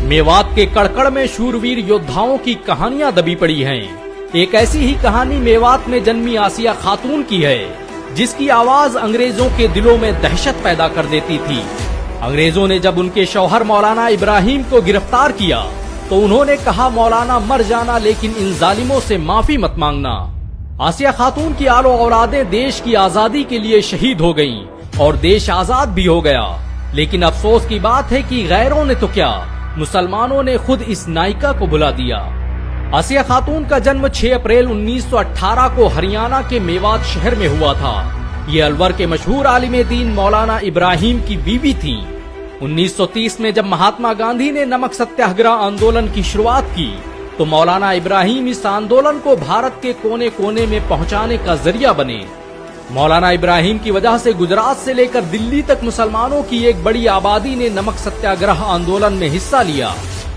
मेवात के कड़कड़ में शूरवीर योद्धाओं की कहानियां दबी पड़ी हैं। एक ऐसी ही कहानी मेवात में जन्मी आसिया खातून की है, जिसकी आवाज अंग्रेजों के दिलों में दहशत पैदा कर देती थी। अंग्रेजों ने जब उनके शौहर मौलाना इब्राहिम को गिरफ्तार किया तो उन्होंने कहा, मौलाना मर जाना लेकिन इन जालिमों से माफी मत मांगना। आसिया खातून की आलो औलादें देश की आजादी के लिए शहीद हो गईं और देश आजाद भी हो गया। लेकिन अफसोस की बात है कि गैरों ने तो क्या, मुसलमानों ने खुद इस नायिका को भुला दिया। आसिया खातून का जन्म 6 अप्रैल 1918 को हरियाणा के मेवात शहर में हुआ था। ये अलवर के मशहूर आलिम दीन मौलाना इब्राहिम की बीवी थीं। 1930 में जब महात्मा गांधी ने नमक सत्याग्रह आंदोलन की शुरुआत की तो मौलाना इब्राहिम इस आंदोलन को भारत के कोने कोने में पहुंचाने का जरिया बने। मौलाना इब्राहिम की वजह से गुजरात से लेकर दिल्ली तक मुसलमानों की एक बड़ी आबादी ने नमक सत्याग्रह आंदोलन में हिस्सा लिया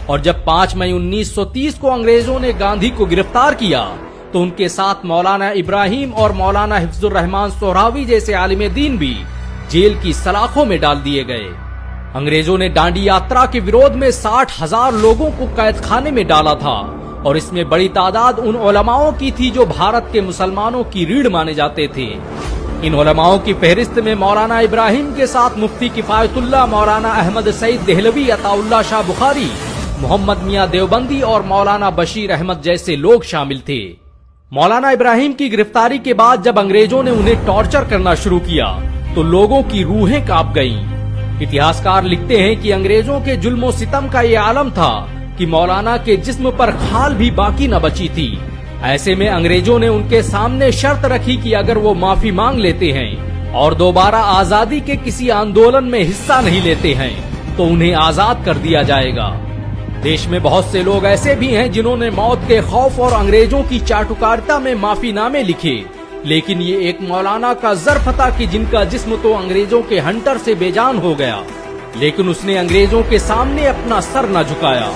और जब 5 मई 1930 को अंग्रेजों ने गांधी को गिरफ्तार किया तो उनके साथ मौलाना इब्राहिम और मौलाना हिफ्जुर रहमान सोहरावी जैसे आलिम दीन भी जेल की सलाखों में डाल दिए गए। अंग्रेजों ने दांडी यात्रा के विरोध में 60,000 लोगों को कैद खाने में डाला था और इसमें बड़ी तादाद उन उलमाओं की थी जो भारत के मुसलमानों की रीढ़ माने जाते थे। इन उलमाओं की फहरिस्त में मौलाना इब्राहिम के साथ मुफ्ती किफायतुल्लाह, मौलाना अहमद सईद देहलवी, अताउल्लाह शाह बुखारी, मोहम्मद मियां देवबंदी और मौलाना बशीर अहमद जैसे लोग शामिल थे। मौलाना इब्राहिम की गिरफ्तारी के बाद जब अंग्रेजों ने उन्हें टॉर्चर करना शुरू किया तो लोगों की रूहें कांप गईं। इतिहासकार लिखते हैं कि अंग्रेजों के जुल्मो सितम का ये आलम था कि मौलाना के जिस्म पर खाल भी बाकी न बची थी। ऐसे में अंग्रेजों ने उनके सामने शर्त रखी कि अगर वो माफी मांग लेते हैं और दोबारा आजादी के किसी आंदोलन में हिस्सा नहीं लेते हैं तो उन्हें आजाद कर दिया जाएगा। देश में बहुत से लोग ऐसे भी हैं जिन्होंने मौत के खौफ और अंग्रेजों की चाटुकारिता में माफीनामे लिखे, लेकिन ये एक मौलाना का ज़र्फ था कि जिनका जिस्म तो अंग्रेजों के हंटर से बेजान हो गया, लेकिन उसने अंग्रेजों के सामने अपना सर न झुकाया।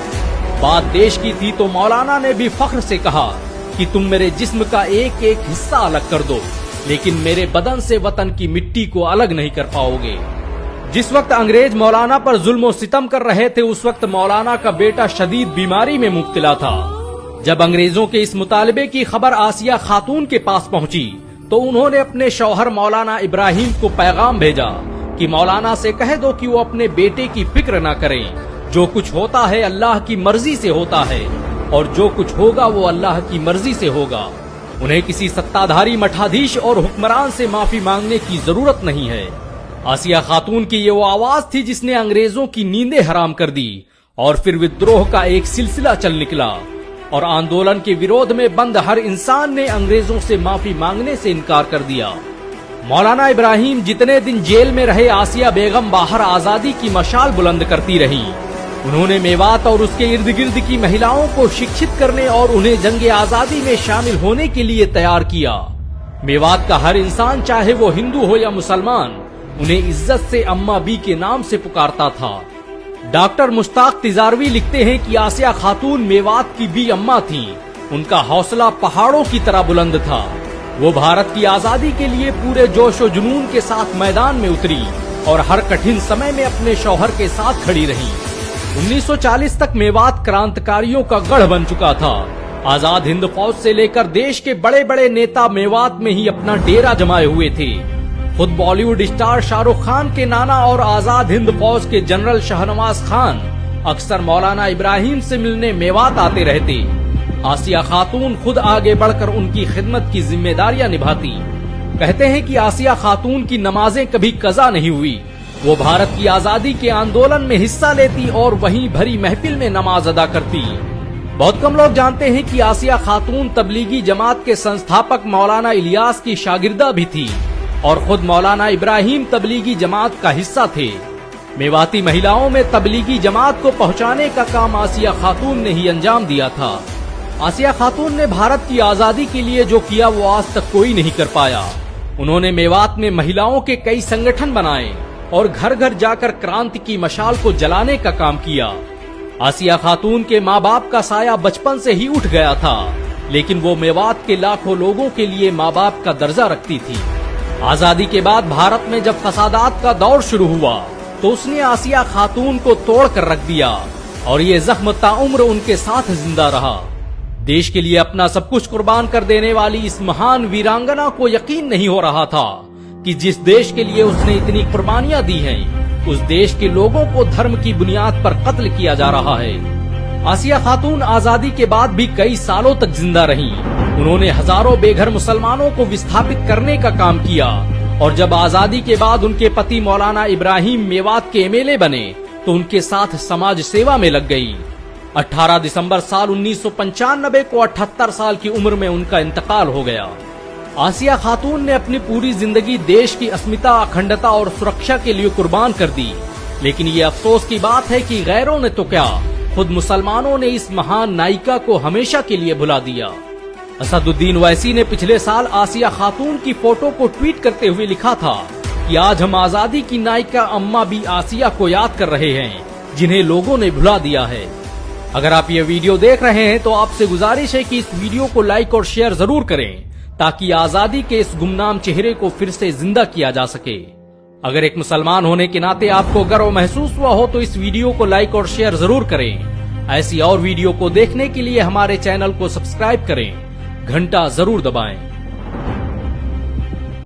बात देश की थी तो मौलाना ने भी फख्र से कहा कि तुम मेरे जिस्म का एक एक हिस्सा अलग कर दो, लेकिन मेरे बदन से वतन की मिट्टी को अलग नहीं कर पाओगे। जिस वक्त अंग्रेज मौलाना पर जुल्म और सितम कर रहे थे उस वक्त मौलाना का बेटा शदीद बीमारी में मुब्तला था। जब अंग्रेजों के इस मुतालबे की खबर आसिया खातून के पास पहुंची तो उन्होंने अपने शौहर मौलाना इब्राहिम को पैगाम भेजा कि मौलाना से कह दो कि वो अपने बेटे की फिक्र न करें। जो कुछ होता है अल्लाह की मर्जी से होता है और जो कुछ होगा वो अल्लाह की मर्जी से होगा। उन्हें किसी सत्ताधारी मठाधीश और हुक्मरान से माफी मांगने की जरूरत नहीं है। आसिया खातून की ये वो आवाज थी जिसने अंग्रेजों की नींदें हराम कर दी और फिर विद्रोह का एक सिलसिला चल निकला और आंदोलन के विरोध में बंद हर इंसान ने अंग्रेजों से माफी मांगने से इनकार कर दिया। मौलाना इब्राहिम जितने दिन जेल में रहे, आसिया बेगम बाहर आजादी की मशाल बुलंद करती रही। उन्होंने मेवात और उसके इर्द गिर्द की महिलाओं को शिक्षित करने और उन्हें जंगे आजादी में शामिल होने के लिए तैयार किया। मेवात का हर इंसान, चाहे वो हिंदू हो या मुसलमान, उन्हें इज्जत से अम्मा बी के नाम से पुकारता था। डॉक्टर मुश्ताक तिजारवी लिखते हैं कि आसिया खातून मेवात की भी अम्मा थीं। उनका हौसला पहाड़ों की तरह बुलंद था। वो भारत की आजादी के लिए पूरे जोश और जुनून के साथ मैदान में उतरी और हर कठिन समय में अपने शौहर के साथ खड़ी रही। 1940 तक मेवात क्रांतिकारियों का गढ़ बन चुका था। आजाद हिंद फौज से लेकर देश के बड़े बड़े नेता मेवात में ही अपना डेरा जमाए हुए थे। खुद बॉलीवुड स्टार शाहरुख खान के नाना और आजाद हिंद फौज के जनरल शाहनवाज खान अक्सर मौलाना इब्राहिम से मिलने मेवात आते रहते। आसिया खातून खुद आगे बढ़कर उनकी खिदमत की जिम्मेदारियां निभाती। कहते हैं कि आसिया खातून की नमाजें कभी कज़ा नहीं हुई। वो भारत की आजादी के आंदोलन में हिस्सा लेती और वहीं भरी महफिल में नमाज अदा करती। बहुत कम लोग जानते हैं कि आसिया खातून तबलीगी जमात के संस्थापक मौलाना इलियास की शागिर्दा भी थी और खुद मौलाना इब्राहिम तबलीगी जमात का हिस्सा थे। मेवाती महिलाओं में तबलीगी जमात को पहुंचाने का काम आसिया खातून ने ही अंजाम दिया था। आसिया खातून ने भारत की आजादी के लिए जो किया वो आज तक कोई नहीं कर पाया। उन्होंने मेवात में महिलाओं के कई संगठन बनाए और घर घर जाकर क्रांति की मशाल को जलाने का काम किया। आसिया खातून के माँ बाप का साया बचपन से ही उठ गया था, लेकिन वो मेवात के लाखों लोगों के लिए माँ बाप का दर्जा रखती थी। आजादी के बाद भारत में जब फसादात का दौर शुरू हुआ तो उसने आसिया खातून को तोड़ कर रख दिया और ये जख्म ताउम्र उनके साथ जिंदा रहा। देश के लिए अपना सब कुछ कुर्बान कर देने वाली इस महान वीरांगना को यकीन नहीं हो रहा था कि जिस देश के लिए उसने इतनी कुर्बानियां दी हैं, उस देश के लोगों को धर्म की बुनियाद पर कत्ल किया जा रहा है। आसिया खातून आजादी के बाद भी कई सालों तक जिंदा रहीं। उन्होंने हजारों बेघर मुसलमानों को विस्थापित करने का काम किया और जब आजादी के बाद उनके पति मौलाना इब्राहिम मेवात के एमएलए बने तो उनके साथ समाज सेवा में लग गई। 18 दिसंबर साल 1995 को 78 साल की उम्र में उनका इंतकाल हो गया। आसिया खातून ने अपनी पूरी जिंदगी देश की अस्मिता, अखंडता और सुरक्षा के लिए कुर्बान कर दी, लेकिन ये अफसोस की बात है कि गैरों ने तो क्या, खुद मुसलमानों ने इस महान नायिका को हमेशा के लिए भुला दिया। असदुद्दीन वैसी ने पिछले साल आसिया खातून की फोटो को ट्वीट करते हुए लिखा था कि आज हम आजादी की नायिका अम्मा बी आसिया को याद कर रहे हैं, जिन्हें लोगों ने भुला दिया है। अगर आप ये वीडियो देख रहे हैं तो आपसे गुजारिश है कि इस वीडियो को लाइक और शेयर जरूर करें ताकि आजादी के इस गुमनाम चेहरे को फिर से जिंदा किया जा सके। अगर एक मुसलमान होने के नाते आपको गर्व महसूस हुआ हो तो इस वीडियो को लाइक और शेयर जरूर करें। ऐसी और वीडियो को देखने के लिए हमारे चैनल को सब्सक्राइब करें, घंटा जरूर दबाएं।